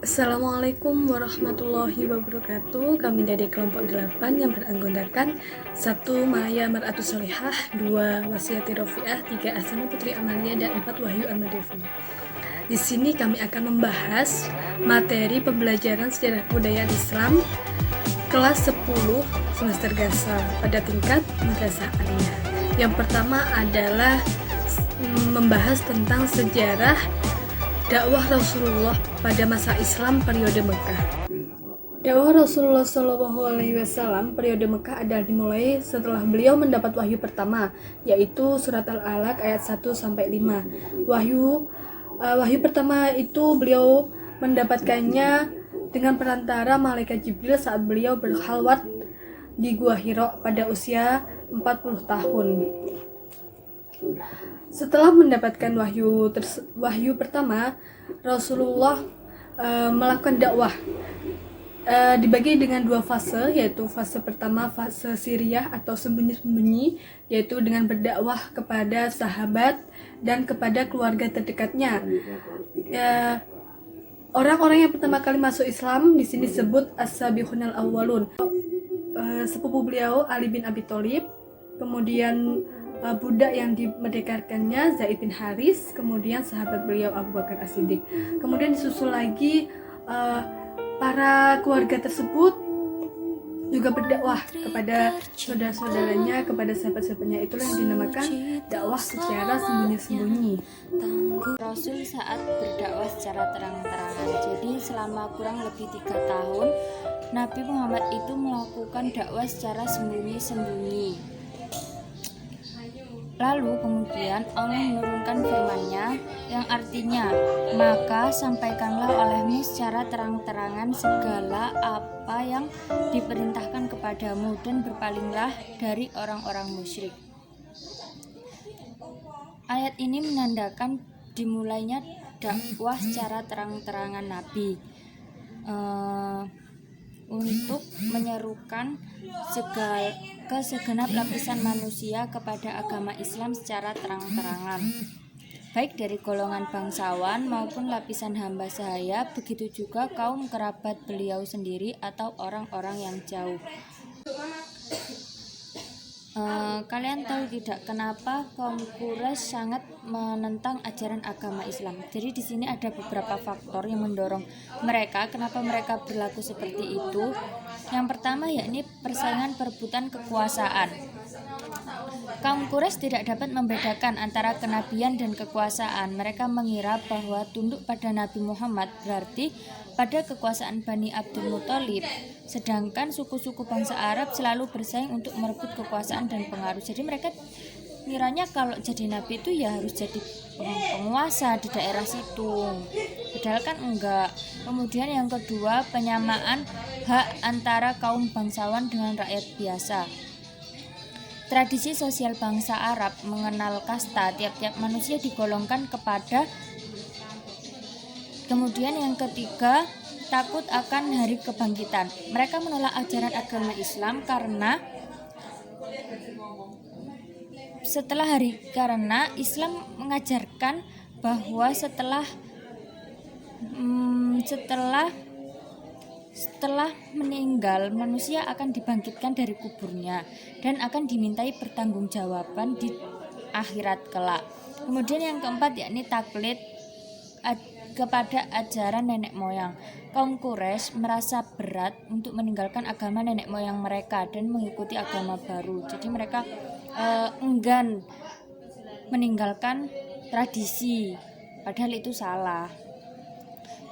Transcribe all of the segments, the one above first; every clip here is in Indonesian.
Assalamualaikum warahmatullahi wabarakatuh. Kami dari kelompok 8 yang beranggotakan 1. Maya Mar'atus Solihah, 2. Wasiati Rofiah, 3. Asana Putri Amalia, dan 4. Wahyu Al-Madevi. Di sini kami akan membahas materi pembelajaran sejarah kebudayaan Islam kelas 10 semester Gasal pada tingkat Madrasah Aliyah. Yang pertama adalah membahas tentang sejarah dakwah Rasulullah pada masa Islam periode Mekah. Dakwah Rasulullah SAW periode Mekah adalah dimulai setelah beliau mendapat wahyu pertama, yaitu surat Al-Alaq ayat 1-5. Wahyu pertama itu beliau mendapatkannya dengan perantara malaikat Jibril saat beliau berkhalwat di Gua Hira pada usia 40 tahun. Setelah mendapatkan wahyu pertama, Rasulullah melakukan dakwah dibagi dengan 2 fase, yaitu fase pertama fase siriyah atau sembunyi-sembunyi, yaitu dengan berdakwah kepada sahabat dan kepada keluarga terdekatnya. Orang-orang yang pertama kali masuk Islam di sini disebut as-sabiqunal awwalun. Sepupu beliau Ali bin Abi Thalib, kemudian budak yang dimerdekakannya Zaid bin Haris, kemudian sahabat beliau Abu Bakar As-Siddiq. Kemudian disusul lagi para keluarga tersebut juga berdakwah kepada saudara-saudaranya, kepada sahabat-sahabatnya. Itulah yang dinamakan dakwah secara sembunyi-sembunyi. Rasul saat berdakwah secara terang-terangan. Jadi selama kurang lebih 3 tahun Nabi Muhammad itu melakukan dakwah secara sembunyi-sembunyi. Lalu kemudian Allah menurunkan firman-Nya yang artinya, maka sampaikanlah olehmu secara terang-terangan segala apa yang diperintahkan kepadamu dan berpalinglah dari orang-orang musyrik. Ayat ini menandakan dimulainya dakwah secara terang-terangan Nabi untuk menyerukan ke segenap lapisan manusia kepada agama Islam secara terang-terangan, baik dari golongan bangsawan maupun lapisan hamba sahaya, begitu juga kaum kerabat beliau sendiri atau orang-orang yang jauh. Kalian tahu tidak kenapa kaum Quraisy sangat menentang ajaran agama Islam? Jadi di sini ada beberapa faktor yang mendorong mereka kenapa mereka berlaku seperti itu. Yang pertama yakni persaingan perebutan kekuasaan. Kaum Quraisy tidak dapat membedakan antara kenabian dan kekuasaan. Mereka mengira bahwa tunduk pada Nabi Muhammad berarti pada kekuasaan Bani Abdul Muthalib, sedangkan suku-suku bangsa Arab selalu bersaing untuk merebut kekuasaan dan pengaruh. Jadi mereka ngiranya kalau jadi nabi itu ya harus jadi penguasa di daerah situ, padahal kan enggak. Kemudian yang kedua, penyamaan hak antara kaum bangsawan dengan rakyat biasa. Tradisi sosial bangsa Arab mengenal kasta, tiap-tiap manusia digolongkan kepada. Kemudian yang ketiga, takut akan hari kebangkitan. Mereka menolak ajaran agama Islam karena Islam mengajarkan bahwa setelah meninggal manusia akan dibangkitkan dari kuburnya dan akan dimintai pertanggungjawaban di akhirat kelak. Kemudian yang keempat yakni taklid kepada ajaran nenek moyang. Kaum Quraisy merasa berat untuk meninggalkan agama nenek moyang mereka dan mengikuti agama baru. Jadi mereka enggan meninggalkan tradisi, padahal itu salah.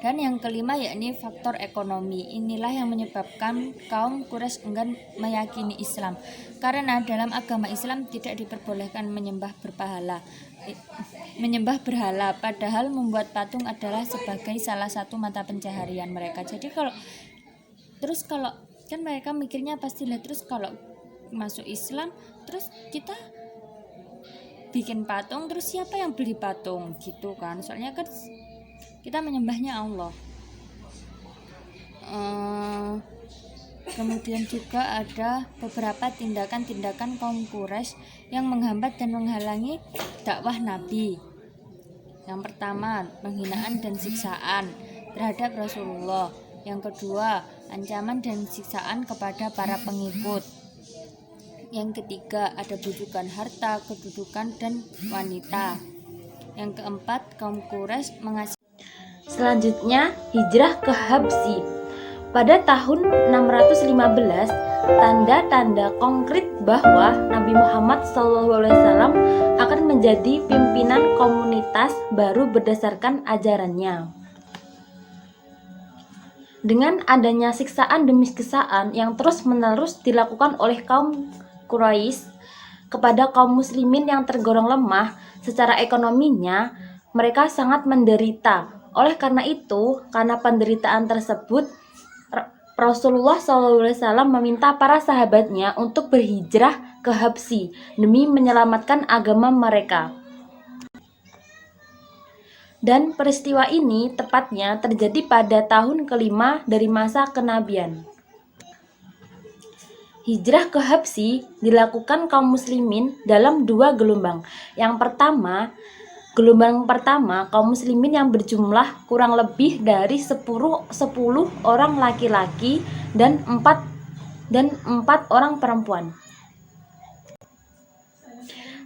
Dan yang kelima yakni faktor ekonomi. Inilah yang menyebabkan kaum Quraisy enggan meyakini Islam, karena dalam agama Islam tidak diperbolehkan menyembah berhala, padahal membuat patung adalah sebagai salah satu mata pencaharian mereka. Jadi kalau kan mereka mikirnya pastilah, terus kalau masuk Islam terus kita bikin patung, terus siapa yang beli patung gitu kan, soalnya kan kita menyembahnya Allah. Kemudian juga ada beberapa tindakan-tindakan kaum Quraisy yang menghambat dan menghalangi dakwah Nabi. Yang pertama, penghinaan dan siksaan. terhadap Rasulullah. Yang kedua, ancaman dan siksaan kepada para pengikut. Yang ketiga, ada bujukan harta, kedudukan, dan wanita. Yang keempat, kaum Quraisy mengasih. Selanjutnya, hijrah ke Habsyi. Pada tahun 615, tanda-tanda konkret bahwa Nabi Muhammad SAW akan menjadi pimpinan komunitas baru berdasarkan ajarannya. Dengan adanya siksaan demi siksaan yang terus-menerus dilakukan oleh kaum Quraisy kepada kaum muslimin yang tergolong lemah secara ekonominya, mereka sangat menderita. Oleh karena itu, karena penderitaan tersebut, Rasulullah SAW meminta para sahabatnya untuk berhijrah ke Habsyi demi menyelamatkan agama mereka. Dan peristiwa ini tepatnya terjadi pada tahun kelima dari masa kenabian. Hijrah ke Habsyi dilakukan kaum muslimin dalam 2 gelombang. Gelombang pertama, kaum muslimin yang berjumlah kurang lebih dari 10 orang laki-laki dan 4 orang perempuan.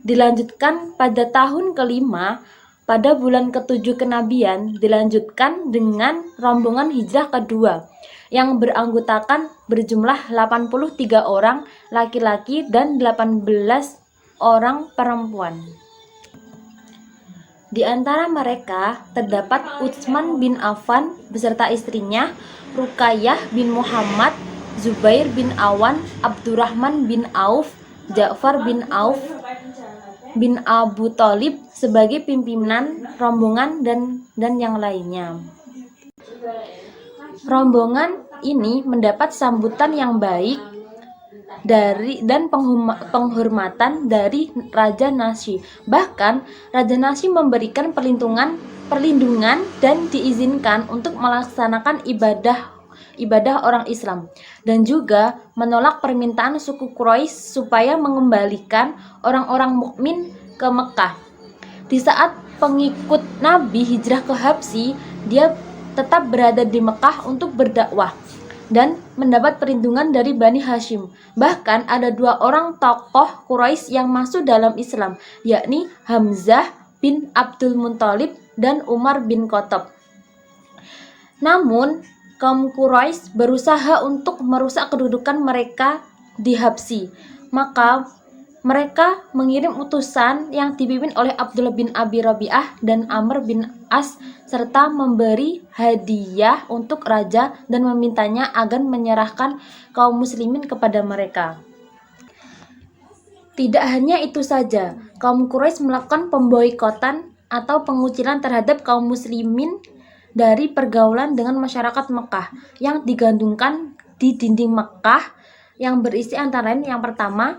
Dilanjutkan pada tahun kelima, pada bulan ke-7 kenabian, dilanjutkan dengan rombongan hijrah kedua yang beranggotakan berjumlah 83 orang laki-laki dan 18 orang perempuan. Di antara mereka terdapat Utsman bin Affan beserta istrinya, Ruqayyah bin Muhammad, Zubair bin Awan, Abdurrahman bin Auf, Ja'far bin Auf bin Abu Thalib sebagai pimpinan rombongan dan yang lainnya. Rombongan ini mendapat sambutan yang baik dan penghormatan dari Raja Nasy. Bahkan Raja Nasy memberikan perlindungan dan diizinkan untuk melaksanakan ibadah orang Islam, dan juga menolak permintaan suku Quraisy supaya mengembalikan orang-orang mukmin ke Mekah. Di saat pengikut Nabi hijrah ke Habsyi, dia tetap berada di Mekah untuk berdakwah dan mendapat perlindungan dari Bani Hashim. Bahkan ada 2 orang tokoh Quraisy yang masuk dalam Islam, yakni Hamzah bin Abdul Muthalib dan Umar bin Khattab. Namun, kaum Quraisy berusaha untuk merusak kedudukan mereka di Habsyi. Maka mereka mengirim utusan yang dipimpin oleh Abdullah bin Abi Rabi'ah dan Amr bin As serta memberi hadiah untuk raja dan memintanya agar menyerahkan kaum muslimin kepada mereka. Tidak hanya itu saja, kaum Quraisy melakukan pemboikotan atau pengucilan terhadap kaum muslimin dari pergaulan dengan masyarakat Mekah yang digantungkan di dinding Mekah yang berisi antara lain, yang pertama,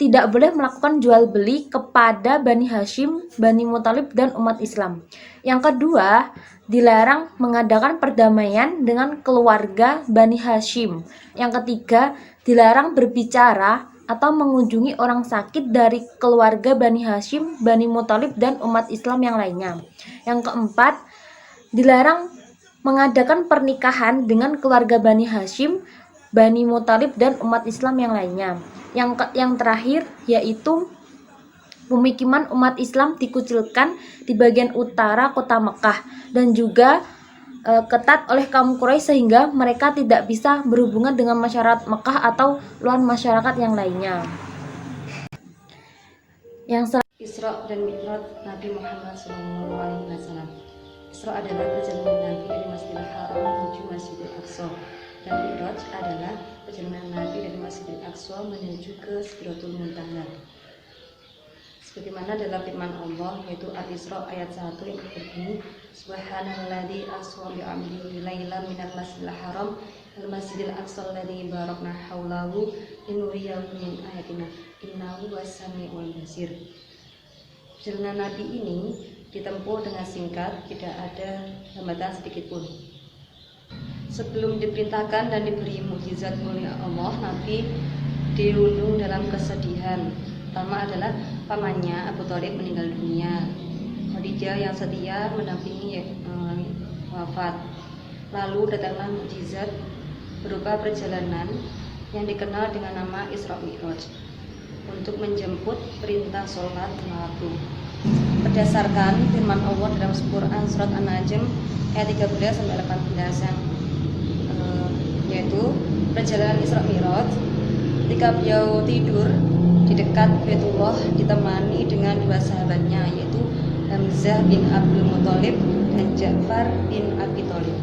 tidak boleh melakukan jual beli kepada Bani Hashim, Bani Muthalib, dan umat Islam. Yang kedua, dilarang mengadakan perdamaian dengan keluarga Bani Hashim. Yang ketiga, dilarang berbicara atau mengunjungi orang sakit dari keluarga Bani Hashim, Bani Muthalib, dan umat Islam yang lainnya. Yang keempat, dilarang mengadakan pernikahan dengan keluarga Bani Hashim, Bani Muthalib, dan umat Islam yang lainnya. Yang terakhir yaitu pemukiman umat Islam dikucilkan di bagian utara kota Mekah dan juga ketat oleh kaum Quraisy sehingga mereka tidak bisa berhubungan dengan masyarakat Mekah atau luar masyarakat yang lainnya. Isra dan Mi'raj Nabi Muhammad SAW. Isra adalah perjalanan Nabi dari Masjidil Haram menuju Masjidil Aqsa, dan Mi'raj adalah perjalanan Nabi dari Masjidil Aqsa menuju ke Sidratul Muntaha. Sebagaimana dalam firman Allah, yaitu Al-Isra ayat 1 yang berbunyi, Subhanalladzi asra bi 'abdihi lailan minal masjidil haram al masjidil aqsa alladzi barakna haulahu linuriyahu min ayatina innahu was-sami'ul basir. Perjalanan Nabi ini ditempuh dengan singkat, tidak ada hambatan sedikit pun. Sebelum diperintahkan dan diberi mukjizat oleh Allah, Nabi dirundung dalam kesedihan. Pertama adalah pamannya Abu Thalib meninggal dunia, Khadijah yang setia mendampingi wafat, Lalu datanglah mukjizat berupa perjalanan yang dikenal dengan nama Isra Mi'raj untuk menjemput perintah sholat lima waktu. Berdasarkan firman Allah dalam Quran surat An-Najm ayat 13 sampai 18 yang yaitu perjalanan Isra Mi'raj ketika beliau tidur di dekat Baitullah ditemani dengan dua sahabatnya yaitu Hamzah bin Abdul Muthalib dan Ja'far bin Abi Thalib.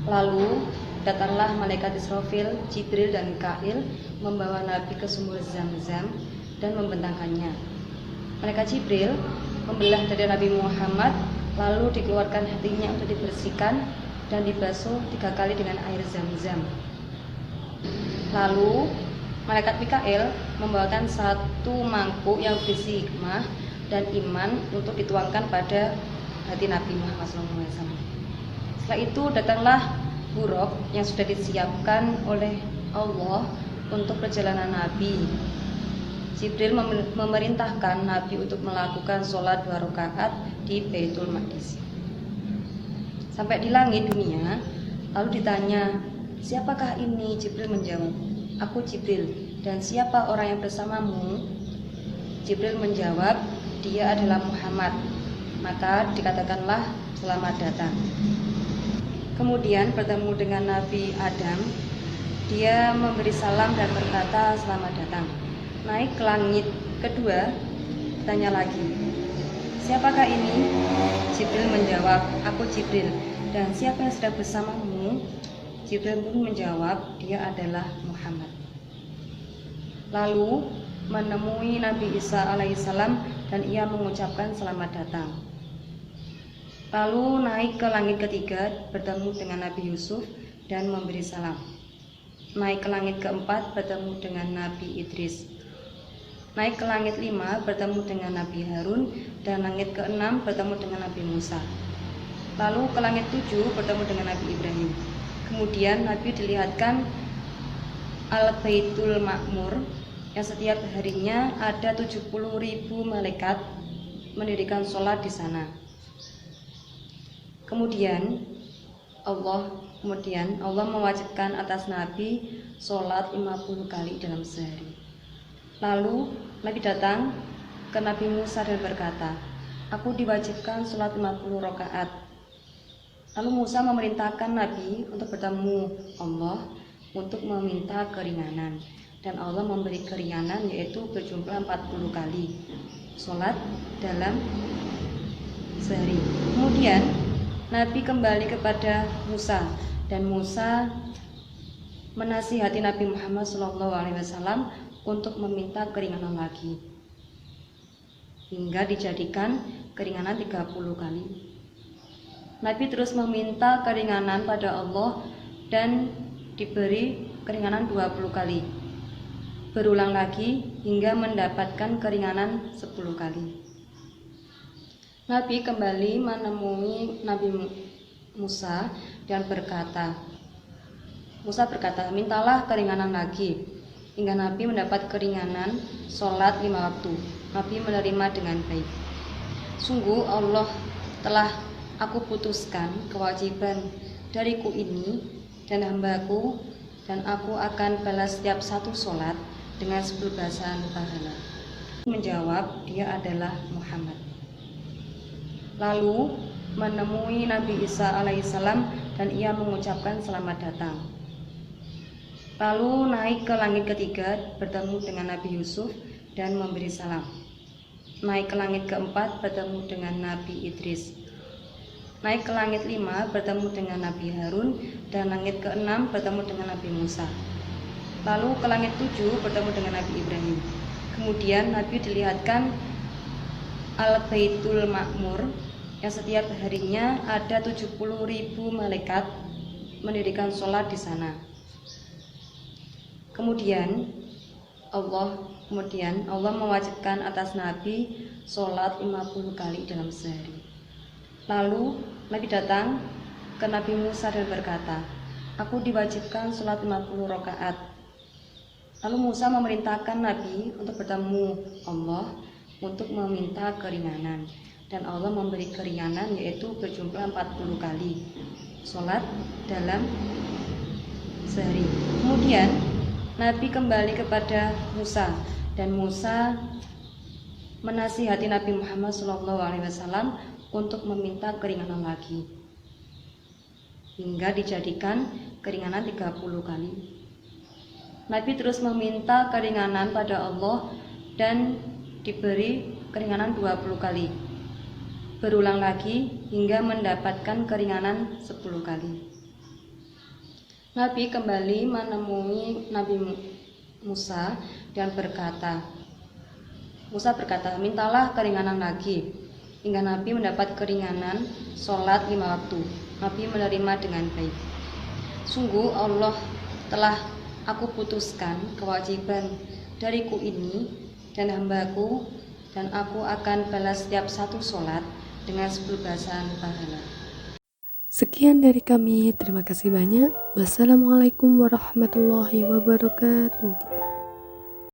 Lalu datanglah malaikat Israfil, Jibril dan Mikail membawa Nabi ke sumur Zam-Zam dan membentangkannya. Malaikat Jibril membelah dada Nabi Muhammad lalu dikeluarkan hatinya untuk dibersihkan dan dibasuh 3 kali dengan air Zam-Zam. Lalu malaikat Mikail membawakan satu mangkuk yang berisi hikmah dan iman untuk dituangkan pada hati Nabi Muhammad SAW. Setelah itu datanglah buruk yang sudah disiapkan oleh Allah untuk perjalanan Nabi. Jibril memerintahkan Nabi untuk melakukan sholat 2 rakaat di Baitul Maqdis. Sampai di langit dunia, lalu ditanya, siapakah ini? Jibril menjawab, aku Jibril. Dan siapa orang yang bersamamu? Jibril menjawab, dia adalah Muhammad. Maka dikatakanlah selamat datang. Kemudian bertemu dengan Nabi Adam. Dia memberi salam dan berkata selamat datang. Naik ke langit kedua, tanya lagi, siapakah ini? Jibril menjawab, aku Jibril. Dan siapa yang sedang bersamamu? Jibril pun menjawab, dia adalah Muhammad. Lalu menemui Nabi Isa alaihissalam dan ia mengucapkan selamat datang. Lalu naik ke langit ketiga bertemu dengan Nabi Yusuf dan memberi salam. Naik ke langit keempat bertemu dengan Nabi Idris. Naik ke langit 5 bertemu dengan Nabi Harun dan langit ke-6 bertemu dengan Nabi Musa. Lalu ke langit 7 bertemu dengan Nabi Ibrahim. Kemudian Nabi dilihatkan Al-Baitul Ma'mur yang setiap harinya ada 70.000 malaikat mendirikan sholat di sana. Kemudian Allah mewajibkan atas Nabi sholat 50 kali dalam sehari. Lalu Nabi datang ke Nabi Musa dan berkata, aku diwajibkan sholat 50 rakaat. Lalu Musa memerintahkan Nabi untuk bertemu Allah untuk meminta keringanan. Dan Allah memberi keringanan yaitu berjumlah 40 kali sholat dalam sehari. Kemudian Nabi kembali kepada Musa dan Musa menasihati Nabi Muhammad SAW untuk meminta keringanan lagi hingga dijadikan keringanan 30 kali. Nabi terus meminta keringanan pada Allah dan diberi keringanan 20 kali. Berulang lagi hingga mendapatkan keringanan 10 kali. Nabi kembali menemui Nabi Musa dan Musa berkata, mintalah keringanan lagi. Hingga Nabi mendapat keringanan sholat 5 waktu. Nabi menerima dengan baik. Sungguh Allah telah aku putuskan kewajiban dariku ini dan hambaku, dan aku akan balas setiap satu sholat dengan 10 balasan pahala. Menjawab, dia adalah Muhammad. Lalu menemui Nabi Isa alaihissalam dan ia mengucapkan selamat datang. Lalu naik ke langit ketiga bertemu dengan Nabi Yusuf dan memberi salam. Naik ke langit keempat bertemu dengan Nabi Idris. Naik ke langit 5 bertemu dengan Nabi Harun dan langit ke-6 bertemu dengan Nabi Musa. Lalu ke langit 7 bertemu dengan Nabi Ibrahim. Kemudian Nabi dilihatkan Al-Baitul Ma'mur yang setiap harinya ada 70.000 malaikat mendirikan sholat di sana. Kemudian Allah mewajibkan atas Nabi sholat 50 kali dalam sehari. Lalu Nabi datang ke Nabi Musa dan berkata, aku diwajibkan sholat 50 rakaat. Lalu Musa memerintahkan Nabi untuk bertemu Allah untuk meminta keringanan. dan Allah memberi keringanan yaitu berjumlah 40 kali sholat dalam sehari. Kemudian Nabi kembali kepada Musa dan Musa menasihati Nabi Muhammad SAW untuk meminta keringanan lagi hingga dijadikan keringanan 30 kali. Nabi terus meminta keringanan pada Allah dan diberi keringanan 20 kali. Berulang lagi hingga mendapatkan keringanan 10 kali. Nabi kembali menemui Nabi Musa dan Musa berkata, mintalah keringanan lagi, hingga Nabi mendapat keringanan sholat 5 waktu. Nabi menerima dengan baik. Sungguh Allah telah aku putuskan kewajiban dariku ini dan hambaku, dan aku akan balas setiap satu sholat dengan 10 balasan pahala. Sekian dari kami, terima kasih banyak. Wassalamualaikum warahmatullahi wabarakatuh.